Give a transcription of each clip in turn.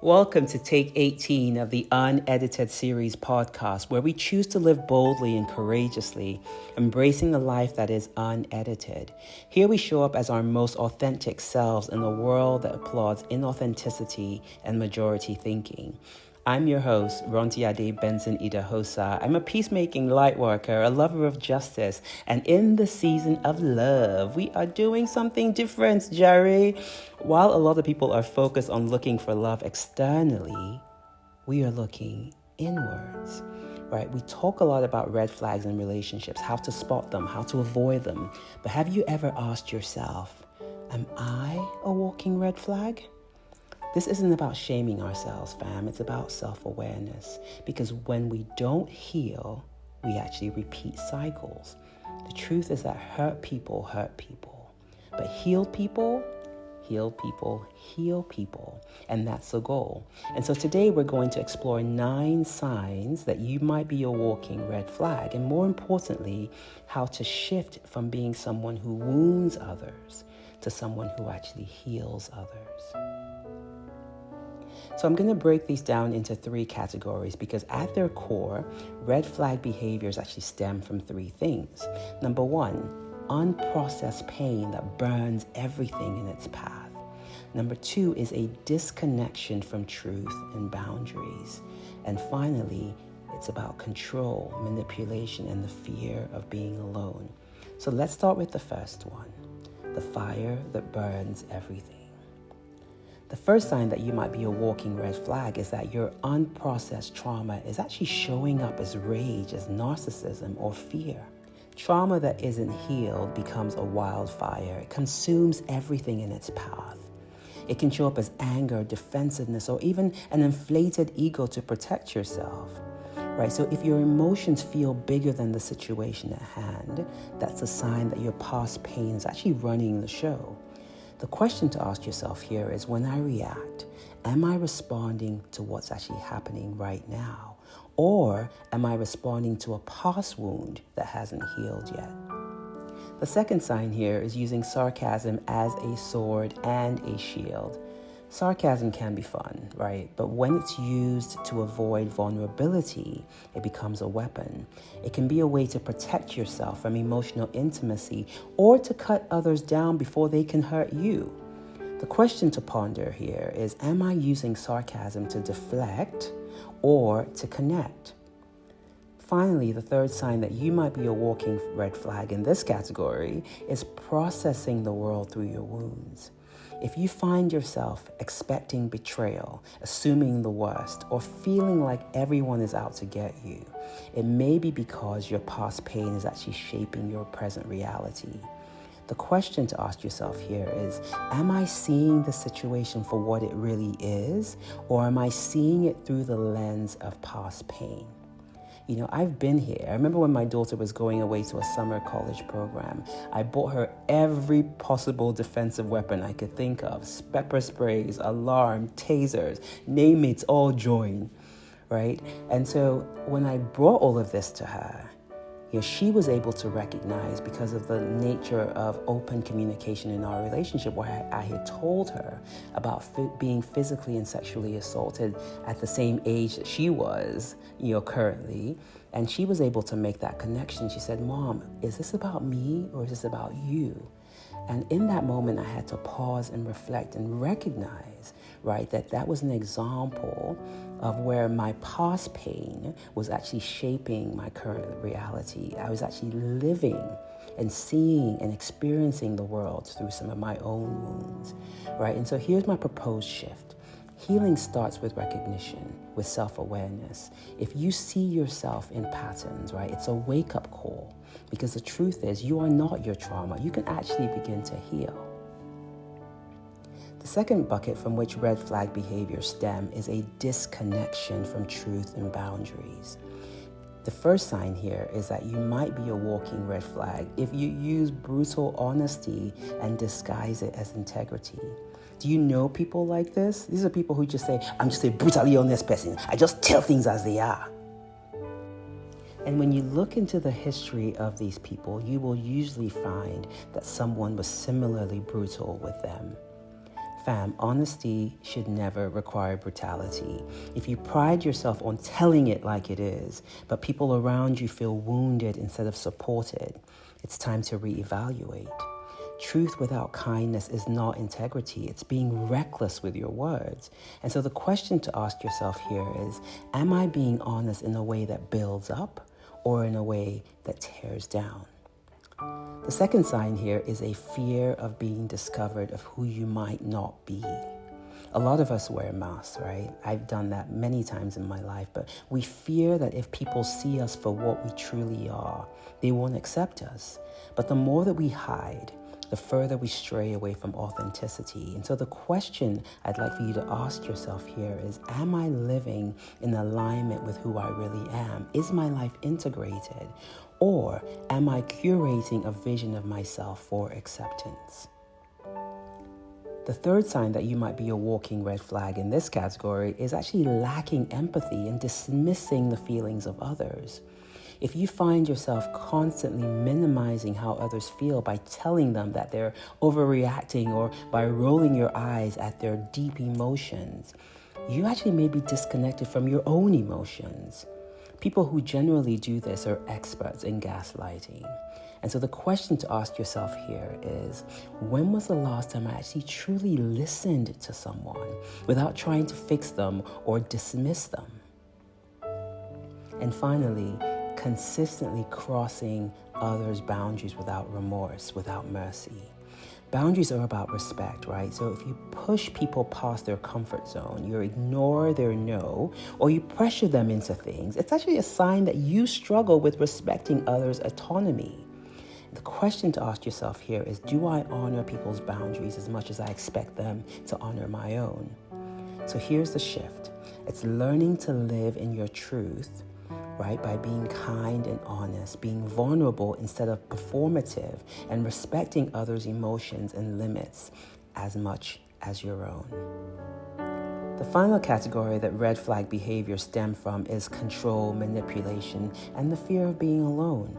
Welcome to Take 18 of the Unedited Series podcast, where we choose to live boldly and courageously, embracing a life that is unedited. Here we show up as our most authentic selves in a world that applauds inauthenticity and majority thinking. I'm your host, Rontiade Benson Idahosa. I'm a peacemaking light worker, a lover of justice, and in the season of love, we are doing something different, Jerry. While a lot of people are focused on looking for love externally, we are looking inwards, right? We talk a lot about red flags in relationships, how to spot them, how to avoid them. But have you ever asked yourself, am I a walking red flag? This isn't about shaming ourselves, fam. It's about self-awareness. Because when we don't heal, we actually repeat cycles. The truth is that hurt people. But healed people, heal people. And that's the goal. And so today we're going to explore 9 signs that you might be a walking red flag. And more importantly, how to shift from being someone who wounds others to someone who actually heals others. So I'm going to break these down into 3 categories because at their core, red flag behaviors actually stem from 3 things. Number 1, unprocessed pain that burns everything in its path. Number 2 is a disconnection from truth and boundaries. And finally, it's about control, manipulation, and the fear of being alone. So let's start with the first one, the fire that burns everything. The first sign that you might be a walking red flag is that your unprocessed trauma is actually showing up as rage, as narcissism, or fear. Trauma that isn't healed becomes a wildfire. It consumes everything in its path. It can show up as anger, defensiveness, or even an inflated ego to protect yourself. Right? So if your emotions feel bigger than the situation at hand, that's a sign that your past pain is actually running the show. The question to ask yourself here is, when I react, am I responding to what's actually happening right now? Or am I responding to a past wound that hasn't healed yet? The second sign here is using sarcasm as a sword and a shield. Sarcasm can be fun, right? But when it's used to avoid vulnerability, it becomes a weapon. It can be a way to protect yourself from emotional intimacy or to cut others down before they can hurt you. The question to ponder here is, am I using sarcasm to deflect or to connect? Finally, the third sign that you might be a walking red flag in this category is processing the world through your wounds. If you find yourself expecting betrayal, assuming the worst, or feeling like everyone is out to get you, it may be because your past pain is actually shaping your present reality. The question to ask yourself here is, am I seeing the situation for what it really is, or am I seeing it through the lens of past pain? You know, I've been here. I remember when my daughter was going away to a summer college program, I bought her every possible defensive weapon I could think of. Pepper sprays, alarm, tasers, name it, all join, right? And so when I brought all of this to her, she was able to recognize, because of the nature of open communication in our relationship, where I had told her about being physically and sexually assaulted at the same age that she was, currently. And she was able to make that connection. She said, "Mom, is this about me or is this about you?" And in that moment, I had to pause and reflect and recognize, right, that was an example of where my past pain was actually shaping my current reality. I was actually living and seeing and experiencing the world through some of my own wounds, right? And so here's my proposed shift. Healing starts with recognition, with self-awareness. If you see yourself in patterns, right, it's a wake-up call, because the truth is you are not your trauma. You can actually begin to heal. The second bucket from which red flag behaviors stem is a disconnection from truth and boundaries. The first sign here is that you might be a walking red flag if you use brutal honesty and disguise it as integrity. Do you know people like this? These are people who just say, "I'm just a brutally honest person. I just tell things as they are." And when you look into the history of these people, you will usually find that someone was similarly brutal with them. Fam, honesty should never require brutality. If you pride yourself on telling it like it is, but people around you feel wounded instead of supported, it's time to reevaluate. Truth without kindness is not integrity. It's being reckless with your words. And so the question to ask yourself here is, am I being honest in a way that builds up or in a way that tears down? The second sign here is a fear of being discovered of who you might not be. A lot of us wear masks, right? I've done that many times in my life, but we fear that if people see us for what we truly are, they won't accept us. But the more that we hide, the further we stray away from authenticity. And so the question I'd like for you to ask yourself here is, am I living in alignment with who I really am? Is my life integrated? Or am I curating a vision of myself for acceptance? The third sign that you might be a walking red flag in this category is actually lacking empathy and dismissing the feelings of others. If you find yourself constantly minimizing how others feel by telling them that they're overreacting or by rolling your eyes at their deep emotions, you actually may be disconnected from your own emotions. People who generally do this are experts in gaslighting. And so the question to ask yourself here is, when was the last time I actually truly listened to someone without trying to fix them or dismiss them? And finally, consistently crossing others' boundaries without remorse, without mercy. Boundaries are about respect, right? So if you push people past their comfort zone, you ignore their no, or you pressure them into things, it's actually a sign that you struggle with respecting others' autonomy. The question to ask yourself here is, do I honor people's boundaries as much as I expect them to honor my own? So here's the shift. It's learning to live in your truth, right? By being kind and honest, being vulnerable instead of performative, and respecting others' emotions and limits as much as your own. The final category that red flag behaviors stem from is control, manipulation, and the fear of being alone.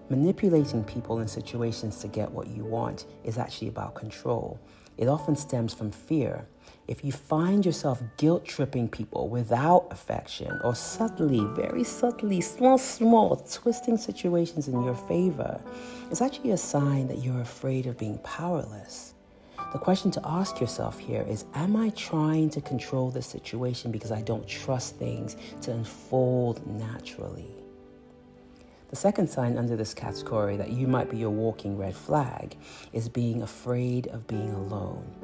Manipulating people in situations to get what you want is actually about control. It often stems from fear. If you find yourself guilt-tripping people without affection, or subtly, very subtly, small, twisting situations in your favor, it's actually a sign that you're afraid of being powerless. The question to ask yourself here is, am I trying to control the situation because I don't trust things to unfold naturally? The second sign under this category that you might be a walking red flag is being afraid of being alone.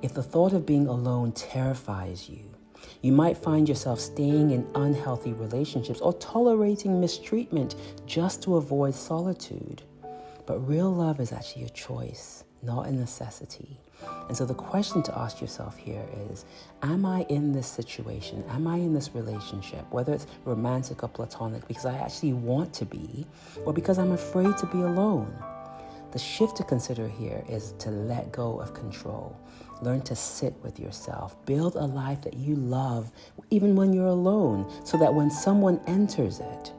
If the thought of being alone terrifies you, you might find yourself staying in unhealthy relationships or tolerating mistreatment just to avoid solitude. But real love is actually a choice, not a necessity. And so the question to ask yourself here is, am I in this situation? Am I in this relationship, whether it's romantic or platonic, because I actually want to be, or because I'm afraid to be alone? The shift to consider here is to let go of control. Learn to sit with yourself. Build a life that you love even when you're alone, so that when someone enters it,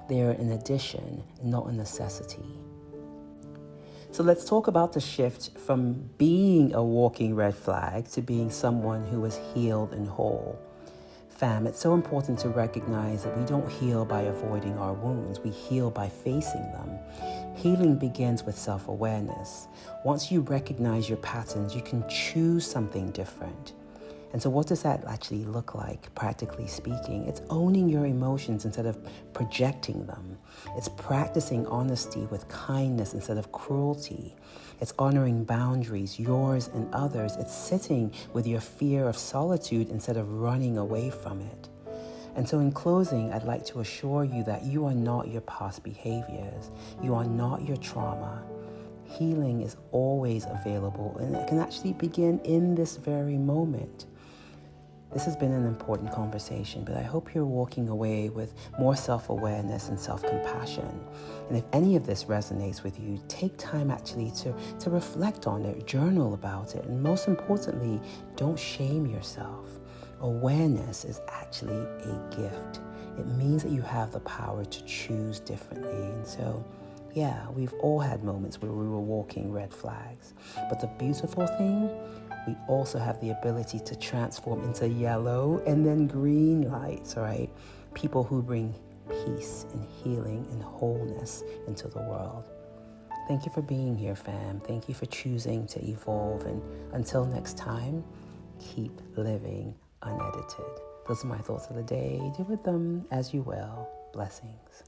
they are an addition, not a necessity. So let's talk about the shift from being a walking red flag to being someone who is healed and whole. Fam, it's so important to recognize that we don't heal by avoiding our wounds. We heal by facing them. Healing begins with self-awareness. Once you recognize your patterns, you can choose something different. And so what does that actually look like, practically speaking? It's owning your emotions instead of projecting them. It's practicing honesty with kindness instead of cruelty. It's honoring boundaries, yours and others. It's sitting with your fear of solitude instead of running away from it. And so in closing, I'd like to assure you that you are not your past behaviors. You are not your trauma. Healing is always available, and it can actually begin in this very moment. This has been an important conversation, but I hope you're walking away with more self-awareness and self-compassion. And if any of this resonates with you, take time actually to reflect on it, journal about it, and most importantly, don't shame yourself. Awareness is actually a gift. It means that you have the power to choose differently. And so, yeah, we've all had moments where we were walking red flags. But the beautiful thing, we also have the ability to transform into yellow and then green lights, right? People who bring peace and healing and wholeness into the world. Thank you for being here, fam. Thank you for choosing to evolve. And until next time, keep living unedited. Those are my thoughts of the day. Do with them as you will. Blessings.